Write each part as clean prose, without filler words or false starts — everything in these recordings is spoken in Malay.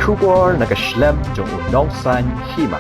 Shubor nakaslem jong unongsan hima.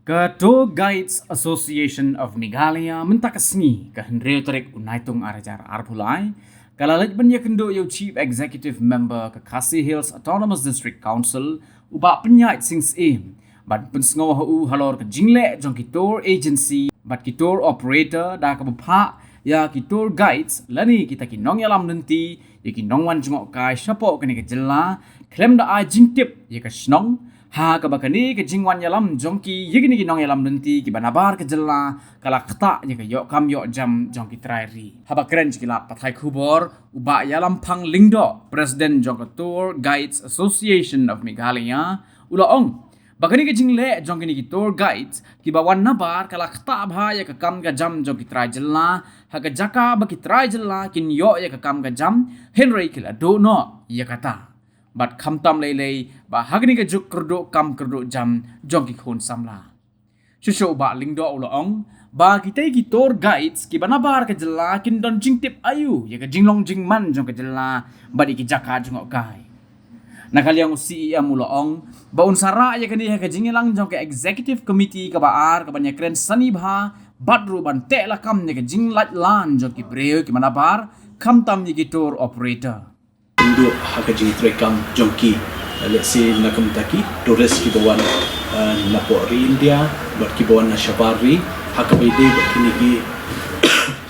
Ka Tour Guides Association of Meghalaya mentakasni ka Henry Tarik Unaitung Arajar Arpulai kalalit banya kendo yo Chief Executive Member ka Khasi Hills Autonomous District Council uba penyait sings aim bat pensngaw hu halor ka jingle jong ki tour agency bat ki tour operator da ka bapha ya ki tour guides lani kita ki nong yalam nanti ya ki nong wan jong kai sapo ka ni ka jella klem da ai jingtip ya ka snong ha ka bakani ke jingwan yalam jongki yigini ki nong yalam nanti ki banabar ke jella kala khata ni ka yo kam yo jam jongki trairi haba kren ki la pathai khubor uba yalam phang lingdo president jong Tour Guides Association of Meghalaya ulaong bakani ke jingle jongki ni ki tour guides ki bawan nabar kala khata bha ya ka kam ga jam jongki trai jella ha ka jaka ba ki trai jella kin yo ya ka kam ga jam Henry kila do no ya kata bat khamtam lei ba hagni ka juk kerdo kam kerdo jam jongki khon samla shusho ba lingdo ulong ba kitai ki tour guides ki banabar ka jella kin don jingtip ayu ya ka jinglong jingman jong ka jella ba di ki jaka jong kai nakaliang CEM ulong ba unsara ya kani ka jingilang jong ka executive committee ka baar ka banya kren sani bha badru ban te la kam ne ka jinglat lan jong ki breu ki manabar khamtam ni ki tour operator Indo haka jingi trekam jongki let's say nakam taki tourist ki bawan napori India but ki bawan na shabari haka bide kini ki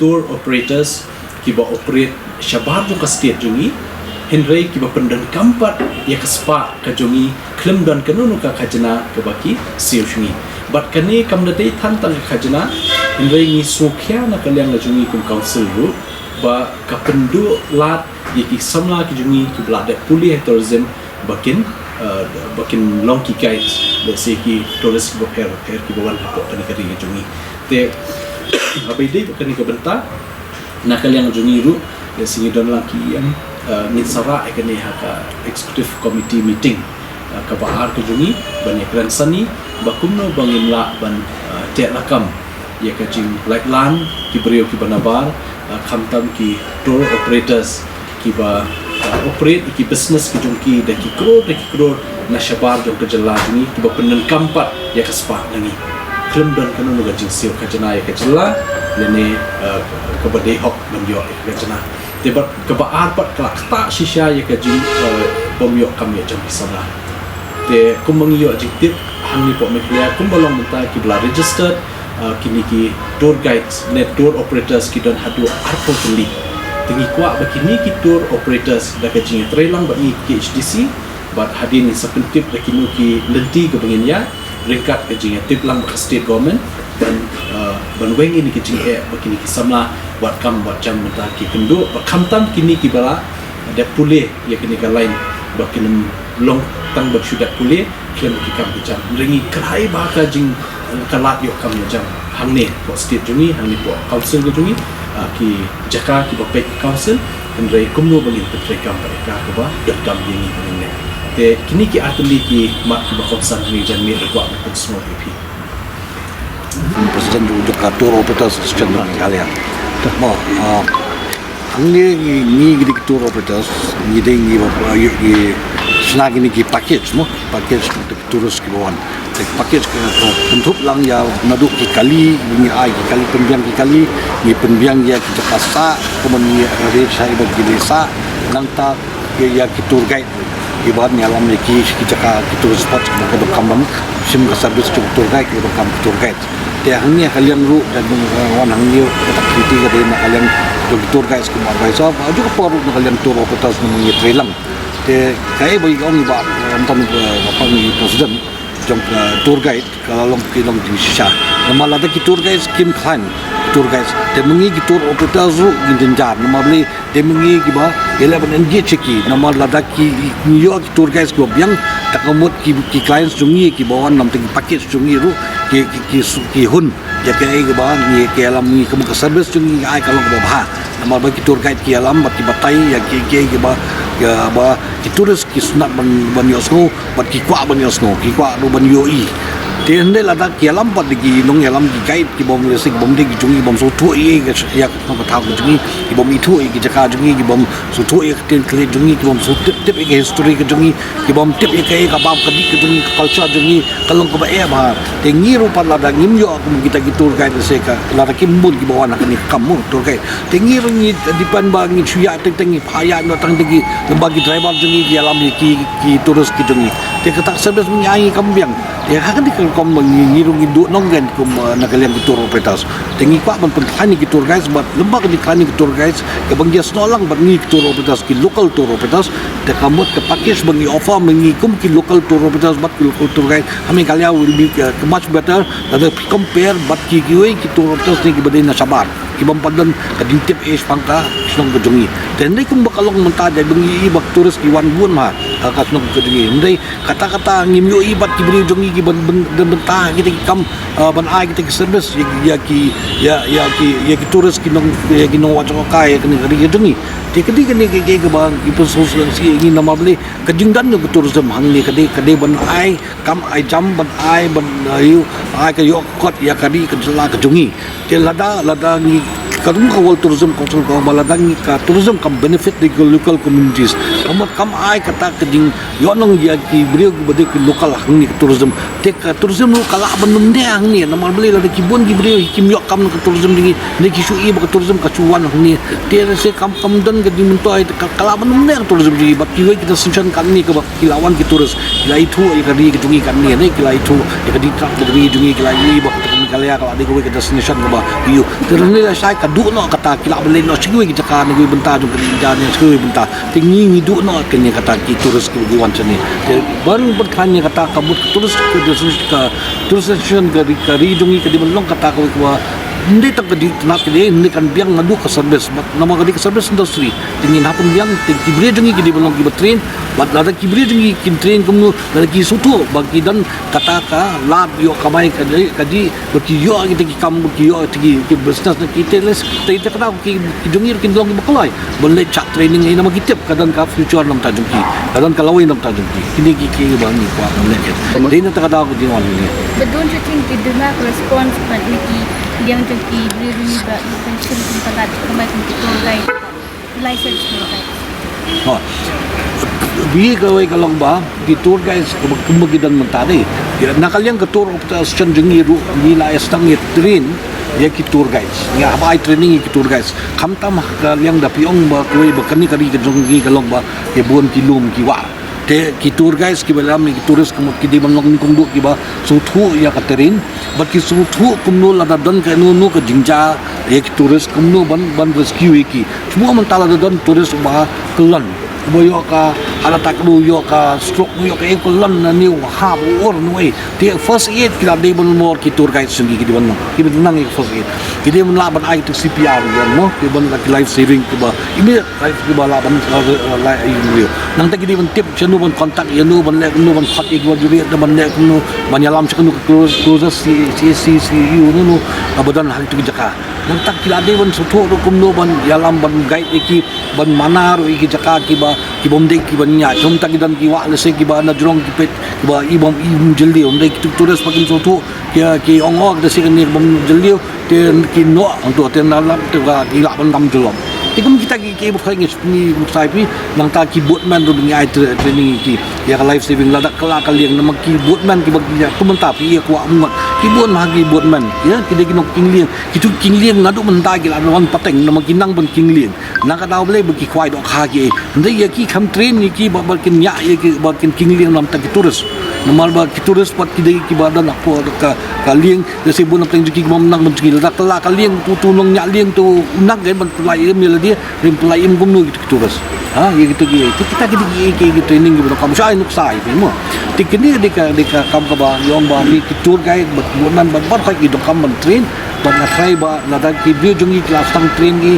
tour operators ki ba operate shabar jong ka state jungi Henry ki ba pendan kampat ya kaspa ka jungi klem dan kanunu ka khajana ka baki siu jungi but kani kam da dei than tang khajana Henry ni sokhya na kalyang la jungi kum council ru ba kapendu lat yaki samla ki jungi ki blada puli tourism bakin long ki guides let's say ki tourist ki her ki bawan ko tani kari ki jungi te abai dei bakani ka benta nakal yang jungi ru ya singi don lang ki yang ngin sara ekani haka executive committee meeting ka bahar ka jungi banyak ran sani bakumno bangin la ban te lakam ya ka jing like lan ki brio ki banabar khamtam ki tour operators ki ba operate ki business ki jongki da ki crore na shabar jong ka jalla jungi ki ba penan kampat ya ka spa nani klem don kanu ga jing sio ka jana ya ka jalla lene ka ba de hok nam yo ka jana te ba ka ba arpat ka ta shisha ya ka jing bom yo kam ya jong kisala te kumang yo jing tip hangni po me clear kum balong menta ki bla registered kini ki tour guides net tour operators ki don hadu arpo kali tingi kwa bakini ki tour operators da ka jingi trailang ba ni ki HDC but hadin ni sapentip da kinu ki lenti ke bangin ya rekat ka jingi tip lang ba state government dan banweng ini ki jingi bakini ki samla buat kam buat jam mata ki kendo ba khamtam kini ki bala da pule ya kini ka lain bakin long tang ba sudah pule klem ki kam jam ringi krai ba ka jing kalat yo kam jam hangne po state jungi hangne po council ke jungi ki jaka ki bapek council andre kumno bangin petre kam mereka ke ba dot kam ini bangin te kini ki atli ki mak ki ba konsan ni jan mi rekwa pun semua pp Presiden juga Tour Operators Association of Meghalaya mo hangne ni gidi tour operators ni ding ni snag ni ki package tourist ki bawan package ko untuk lang ya naduk ki kali ni ai ki kali penbiang ya ki jakasa kemudian ni re sai bagi desa nang ta ya ki tour guide ki bahan ni alam ni ki jaka ki tour spot ko bekam sim ka service tour guide ko bekam tour guide te hangni kalian ru dan wan hangni tak kriti ka din kalian tour guides ko advisor juga por kalian tour operators ni trailang te kai bagi om ba antam apa ni president jong tour guide kalau long ki long di sha nama lada ki tour guide Kim Khan tour guides te mengi ki tour operators ru ginjar nama beli te mengi ki ba 11 engage ki nama lada ki yo ki tour guides ko biang takamut ki clients jungi ki bawan nam teng package jungi ru ki hun ya ke ai ba ni ke alam ni kamu ka service jungi ai kalau ko ba nama bagi tour guide ki alam bat ki batai ya ki ba ki turis ki sunat ban yosno bat ki kwa ban yosno ki kwa do ban yoi te hande la da ki alam bat ki nong alam ki guide ki bom lesik bom de ki jungi bom so tu ye ya ko ta ko jungi ki bom itu ki jaka jungi ki bom so tu ye ten kle jungi ki bom so tip ki history ki jungi ki bom tip ye ka bab ka di ki jungi culture jungi kalong ko ba e ba te ngiru pa la da ngim yo kita ki tour guide se ka la da ki mbun ki bawa nak ni kamu tour guide te ngiru ni dipan ba ngi chuya te tengi phaya no tang tengi bagi driver jungi ki alam ki tourist ki jungi te ka tak service menyanyi kambiang te ha kan di kom ngiru ngi du nong gen kum nakalian ki tour operators tengi kwa ban penthani ki tour guides bat lembag di kani ki tour guides ke bang jas no lang bat ngi ki tour operators ki local tour operators te kamut ke package bang offer mengi kum ki local tour operators bat ki local tour guide hami kalia will be much better than compare bat ki tour operators ni ki badai na sabar ki bam padan ka dintip es pangka snong gejungi tendai kum bakalong menta dai bengi bak turis ki wan bun ma ka snong gejungi ndai kata-kata ngim yo ibat ki beri jungi ki ban benta kita ki kam ban ai kita ki service ya ki turis ki nong ki nong wa chok kai ki ri jungi te kedi ke bang ki sosial si ini nama beli kejingdan no tourism hang ni kedi ban ai kam ai jam ban ai ban yu ai ka yo kot ya kadi ke jela kejungi te lada ni kadung kawal tourism council ko maladang ka tourism kam benefit di local communities kam ai kata kejing yo nong ya ki brio bade ki local hang ni tourism te ka tourism no kala banum de hang ni nama beli lada ki bon ki brio kim yo kam ka tourism ni ki su i ba tourism ka chuan hang ni te se kam dan ke dimentoi kala banum de tourism ji ba ki kita suncan kan ni ke ba kilawan ki turis kila itu ya kadi ki tungi kan ni kila itu ya kadi trak kadi jungi kila ni ba kala kala di ko kita suncan ba yu terni la sai kadu no kata kila belen no chigui kita kan ni benta ju kini jani chigui benta tingi ni du no kini kata ki turis ki wan chani baru berkanya kata kabut turis ke turis suncan kari jungi kadi belong kata ko hindi tak di nak dia hindi kan biang ngadu ke service nama kadi ke service industry tingin hapon biang kibri jungi kidi belong ki train bat lada kibri jungi kin train kumno lada ki sutu bagi dan kata ka lab yo kamai kadi bagi yo kita ki kam ki yo ki business na kita les kita kata ki jungi kin belong ki bakalai boleh chat training ini nama kita kadang ka future nam ta jungi kadang kalau nam ta jungi kini ki bang ni kwa nam leket dia nak kata aku di wan ni but don't you think they do not respond but yang jadi beli ba pension tempat kemai tour guide license tour guide oh bi kawai kalong ba ki tour guides kumbagidan mentari nakaliang ke tour operation jengi ru nila estang train ya ki tour guides ya ba training ki tour guides kamtam yang da piong ba koi ba kani kari ke jengi kalong ba ke bon kilum ki wa te ki tour guides ki balam ki tourist kum ki di banglong ni kum du ki ba so thu ya katerin ba ki so thu kum no la dan ka no ka jingja ya ki tourist kum no ban rescue ki semua mentala dan tourist ba kelan boyo ka ala taklu yo ka stroke yo ka ekolan na ni ha or no te first aid ki la de bon more ki tour guide sungi ki di ban ki benang ki first aid ki de mun la ban ai to CPR yo no ki ban la life saving ki ba imi life ki ba la ban la yo nang ta ki di ban tip chenu ban contact yo no ban le no ban khat ik wa juri da ban le no ban yalam chenu close si you no abadan hal tu jaka nang tak ki la de ban sutho ro kum no ban yalam ban guide ki ban manar ki jaka ki ba ki bomde ki banya chom tak dan ki wa lese ki ba na jrong ki pet ki ba ibom jeldi onde ki turis pakin soto ki ongok de sing ni bom jeldi te ki no onto te na la te ga ki la ban kam jelom ikum kita ki bukai ni musai pi nang ta ki boatman ro bingai training ki ya life saving la dak kala kaliang nama ki boatman ki bagi ya kumenta pi ya kwa amat ki bon ma ki boatman ya ki de ki nok kingliang ki tu kingliang ngadu menta ki la wan pateng nama ki nang bon kingliang nang ka daw ble bagi kwai dok kha ki ndai ya ki kham train ni ki ba kin ya ya ki ba kin kingliang nam ta ki tourist namal ba ki tourist pat ki de ki badan apo ka kaliang de se bon teng ki mom nang bon ki la kala kaliang tu nong nya liang tu nak gen ban lai dia rim pelaim gumnu gitu turas ha ya gitu gitu kita gitu training gitu kamu sai nuk sai mo tikini deka kam ka ba yong ba ni tour guide bat bulan ban ban kai gitu kam ban train But na try ba lada ki bio jungi kelas tang train ki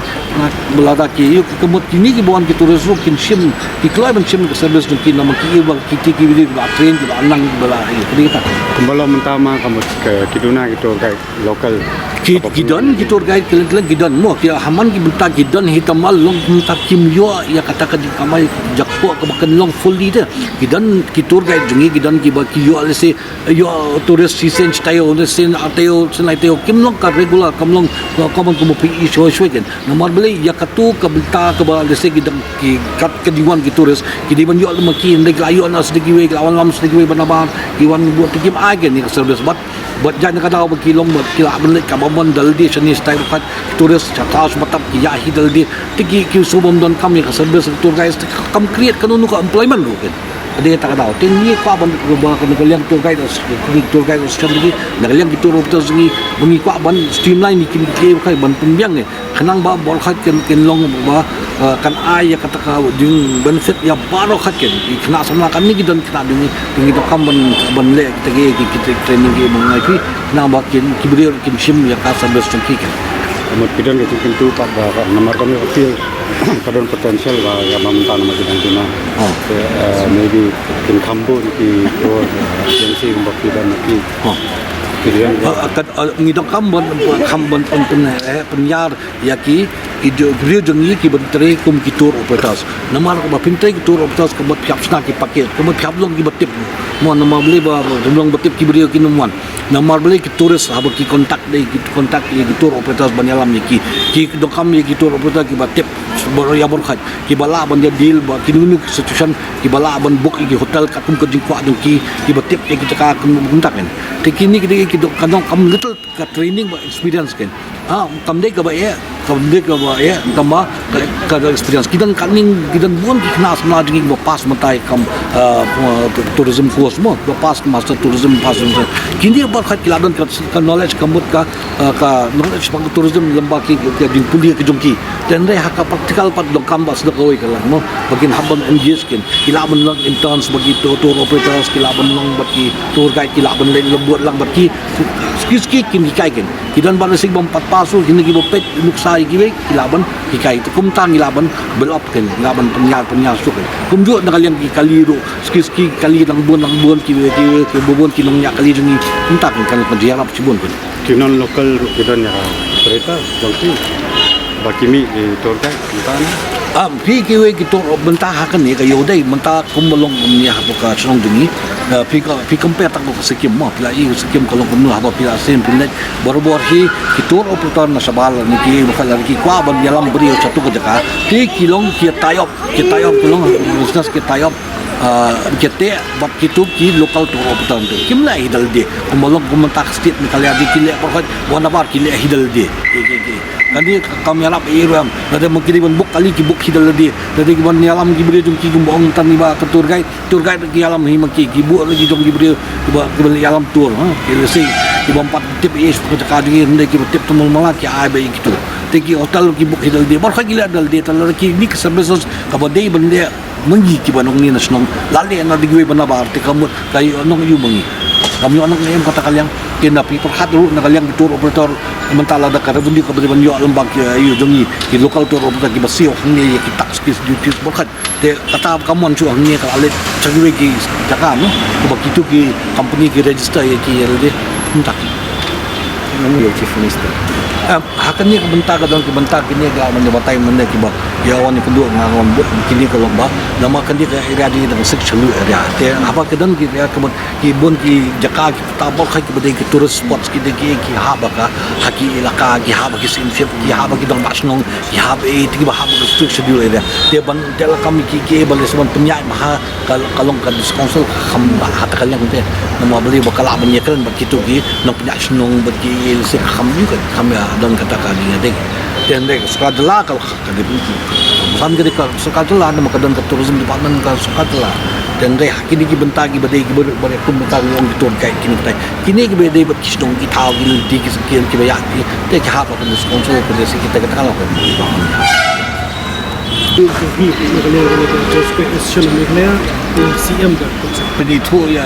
lada ki yuk kemut kini ki buan ki turis ru kin sim ki kloi ban sim ke service jungi nama ki ba ki video ba train ki ba anang bala ki kita Kembali mentama kamu ke kiduna gitu guide lokal. Gidan ki tour guide kelen gidan mo ki haman ki bunta gidan hitamal long bunta kimyo ya kata ka kamai jakpo ka bakan long fully de gidan ki tour guide jungi gidan ki ba ki yo alse yo tourist season tayo de sen atayo senai tayo kimlong ka regular kamlong kamon ko mo pi show gen nomor beli ya katu ka bunta ka ba alse gidan ki kat ka diwan ki tourist ki diban yo alma ki ndeg ayo na sedegi we lawan lam sedegi we banaban iwan buat tikim agen ni service buat jangan kada ba kilong buat kila beli ka mon daldi shani style kat turis chatas matap ya hi daldi tigi ki subom don kam ya service tour guys kam create kanunu ka employment lo kan ada tak ada tingi pa ban ba kan kalian tour guide sekali kalian gitu rob terus ni bungi kwa ban streamline ni kin ke kai ban pembiang ni kenang ba bol khat ken long ba kan ai ya kata ka ding benefit ya baro khat ken kena sama kan ni gidan kena dungi to kam ban le kita training ke mengai pi na ba kin kibrir kin sim ya ka service tungki kan Kamu kidan gitu pintu pak nomor kami kecil kadon potensial ba ya meminta nama kidan tuna. Maybe kin kambu di agensi mbak kidan nanti. Kidan akan ngidok kambon penyar yaki ijo brio jongi ki bentre kum ki tour operators namar ko pintre ki tour operators ko piap sna ki paket ko piap long ki betip mo nama beli ba long betip ki brio ki numwan namar beli ki tourist hab ki kontak ki tour operators banyalam ki dokam ki tour operator ki betip boro ya bor khat ki bala ban deal ba ki nunu situation ki bala ban book ki hotel katum ko jingkwa dong ki betip ki ka kontak kan tekini ki kadong kam little ka training ba experience kan kam dei ka ba ya tambah kada experience kidan kaning kidan buan ki kena semla dingin ba pas matai kam tourism course mo ba pas master tourism pas kini ba khat kiladan ka knowledge kamut ka knowledge pang tourism lamba ki ding puli ki jongki dan re haka practical pat dong kam ba sedek oi kala mo bagin haban engage kin kilaban lang interns bagi tour operators kilaban lang bagi tour guide kilaban lembut lang bagi ski kin kai kin kidan ba sig bam pat pasu kini ki pet nuksa gibe kilaban hikai tu kumtang kilaban belop kan kilaban penyal suk kumju nak kalian ki kaliru ski kali lang buon ki bobon ki nong nya kali jungi kumtang kan dia rap cibun kan kinon lokal kidan ya kereta jangki bakimi tour guide mentana. Pi kiwe kita bentah kan ni kayo dai mentah kumolong ni habuka senong dungi pi compare tak buka sekim mah pila i sekim kalau kumul haba pila sem pila baru hi kita operator na sabal ni ki bukan lagi kwa ban dalam beri satu ke jaka ti kilong ki tayop kilong business ki tayop kita bab kitu ki local tour operator tu kimla hidal de kumolong kumentak state ni kali adi kile pokok wana bar kile hidal de Kali kami alap iram, ada mungkin iban book kali ki book hidal dia. Jadi iban ni alam ki beri jom ki gumbong tan ni ba tour guide ki alam hi maki ki book lagi jom ki beri ki alam tour. Ki si iban pat tip is ko ka di ndai ki tip tumul mala ki ai ba gitu. Teki hotel ki book hidal dia. Bar khagi dal dia tal ki ni services ka ba dei ban dia mengi ki banong ni nasional. Lali na digwe bana ba arte kamu kai onong yu mengi. Kami anak ni kata kalian kena pi perhat dulu nak kalian tour operator mentala ada revenue kebetulan yo lembang ayo jongi ki local tour operator ki basio ni ki tax ki duties berkat de kata kamu ancu ni kalau alet cari ki jaka no ko begitu ki company ki register ki de entak Ini chief minister. Hakan ni kebentar kini ga menyebatai menda ki ba ya wan kedua ngangon kini kalau ba nama kan dia area di dengan section area te apa kedan ki area ki bon ki jaka ki tabok ki bade ki tourist spots ki ha ba ka haki ilaka ki ha ba ki sinfip ki ha ba ki dong basnong ki ha ba ti ba ha ba restriction area te ban dela kami ki bale seban penyai maha kalong kan council kham ba hata kalian te nama beli bakal abnya kan begitu ki nang penyai senong bagi se kham juga kami dan katakan ini dek dan dek sekadala kalau kadang bukan ketika sekadala nama kadang tourism department kalau sekadala dan dek kini ki bentagi badai ki bari kumbentagi orang di tour guide kini ki badai bat kisdong ki tahu ki di ki sekian ki bayar ki dek ha apa kan sponsor ke desa kita katakan apa itu ya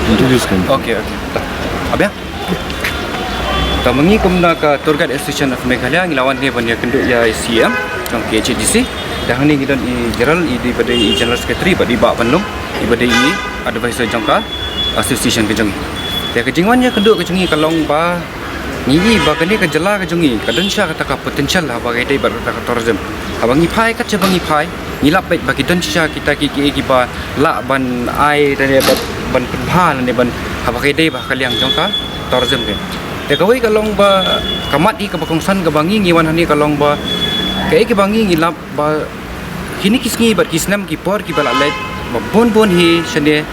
introduce kan Okey. Abang? mengi kumna ka Tour Guide Association of Meghalaya ngilawan dia banyak kenduk ya ICM trong KHDC dah ni kita general di pada general secretary pada bak Bandung di pada advisor jangka association ke jangi dia kejingwannya kenduk ke jangi kalong ba ngi ba kani ke jela ke jangi kadensya kata ka potential lah bagai dai bar kata tourism abangi phai kat bangi phai ngilap baik bagi densya kita ki ba la ban ai dan ban penbha ne ban bagai dai ba kaliang jangka tourism ke dia kawai kalong ba kamat i ka bakongsan ke bangi ngiwan hani kalong ba ke bangi ngilap ba kini kisngi bat kisnam ki por ki bala let bon hi sene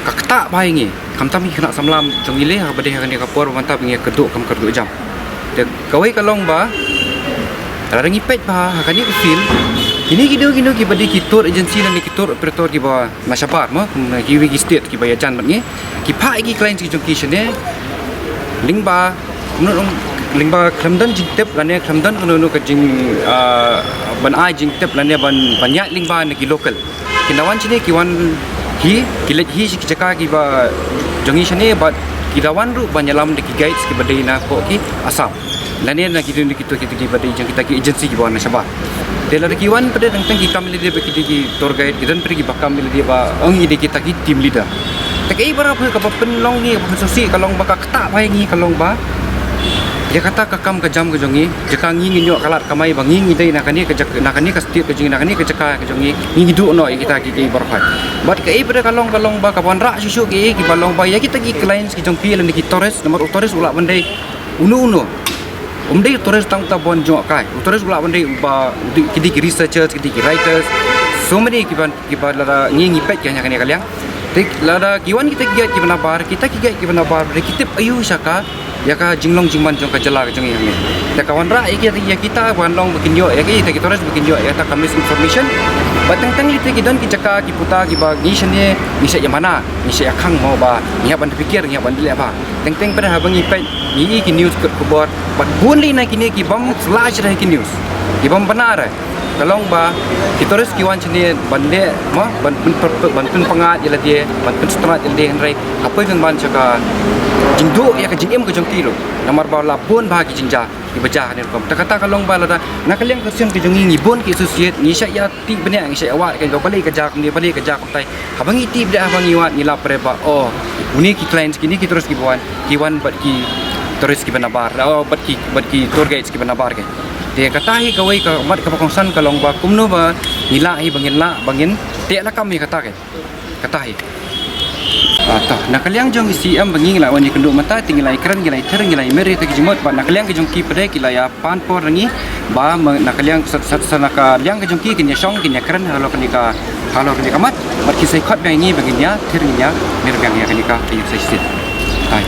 kakta bai ngi kamtam ki kena samlam jongile ha bade ha ni ka por mantap ngi keduk kam keduk jam de kawai kalong ba rangi pet ba ha kani ku feel kini gido ki bade ki tour agency dan ki tour operator ki ba masyapar mo ki wi state ki ba ya jan bat ngi ki pha ki client ki jongki sene lingba lingba klamdan jintep lane klamdan kono ka jing ban ai jintep lane ban banyak lingba ne ki local kinawan chine kiwan hi kilet hi ki jaka ki ba jongi shane ba kidawan ru banyalam de ki guides ki badai na ko ki asam lane na ki ki badai jang kita ki agency ki ba na sabah tela de kiwan pada tentang ki kamil de ki tour guide kidan pergi bakam de ba ongi de kita ki team leader takai berapa ka penlong ni ka sosi kalong ba ka kata bai ngi kalong ba dia kata kakam ke jam ke jongi jaka ngi nyok kalat kamai bangi ngi dai nakani ke nakani ka setiap ke jongi nakani ke jaka ke jongi ngi du no kita ki berfat bat ke pada kalong ba ka panra susu ki balong ba ya kita ki clients ki jongpi lan ki torres nomor torres ulak bandai uno umdai torres tang ta bon jok kai torres ulak bandai ba ki researchers ki writers so many ki ban la ngi pet kan yakani kaliang tik lada kiwan kita ki benabar kita ki benabar kita ayu saka ya ka jinglong jingman jong ka jela ka jong yang ni ta kawan ra ya kita wan long bikin yo ya kita torres bikin yo ya ta kamis information batang tang lite ki don ki jaka ki puta ki ba ni shane ni se yamana ni se akhang mau ba ni ban pikir ni ban dile ba teng teng pada habang ni pai ni ki news ke bor bat bonli na ki ni ki bam flash ra ki news ki bam benar kalong ba ki torres ki wan chine bande ma ban pun pangat jela dia ban pun strat jela dia rai apa yang ban jaka jingdo ya ka jingem ke jongki lo nomor ba la pun ba ki jinja ki bejah ni kom ta kata kalong ba la na kalian kesian ki jongi ni bon ki associate ni sya ya ti benya ni sya awak kan go balik ke jak ni balik ke jak tai habang iti dah habang iwat ni la preba oh uni ki clients kini ki terus ki buan ki wan bat ki terus ki benabar oh bat ki tour guides ki benabar ke dia kata hi kawai ka mat ka pakongsan kalong ba kumno ba nila hi bangin te la kami kata ke kata hi ta nakaliang jong ICM bangi la wani kenduk mata tingilai kran gilai ter gilai meri te jimot ba nakaliang ke jongki pade kilaya pan por rangi ba nakaliang sanaka liang ke jongki kinya song kinya kran halo kenika mat bat kisai khot bangi baginya ter nya mer bangi kenika ayu sai sit hai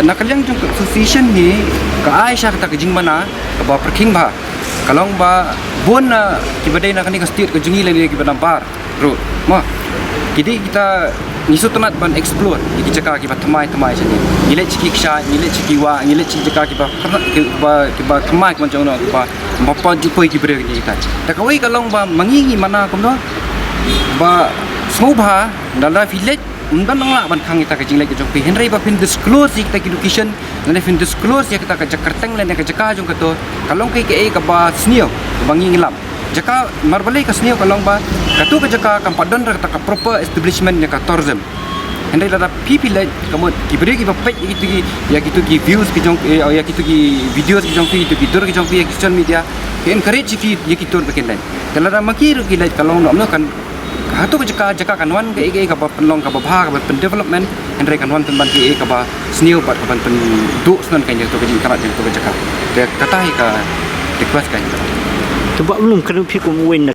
nakaliang jong association ni ka Aisyah kata ke jingmana ba perking ba kalong ba bon ki badai nak ni ka state ke jungi lagi ki banambar ro ma jadi kita nisu tenat ban explore iki jaka ki batamai sini nile ciki ksha nile ciki wa nile ciki jaka ki ba tamai ki macam no ki ba mapa jipoi ki bre ki kita ta kawai kalong ba mangingi mana komno ba smobha dala village undan nang la ban khang kita ke jingle ke jong pi henry ba pin disclose kita ki location dan pin disclose ya kita ke jakarteng len ke jaka jong kato kalong ke ka ba snio bangi ngilap jaka marbali ka snio kalong ba katu ke jaka kam padon ra ka proper establishment ya ka tourism henry la pipi la kamu ki beri ki ba pet ya gitu ki views ki jong ya gitu ki videos ki jong pi itu ki tur ki jong pi social media ke encourage ki ya ki tur bakin lain dan la makir ki la kalong no kan hatu jaka kanwan ke ka ba penlong ka ba bha ka ba pen development henry kanwan ten ban ki ka ba snio ba ka ban pen du snan kan to ke karat to ke jaka de kata ka request kan Sebab belum kena fikir win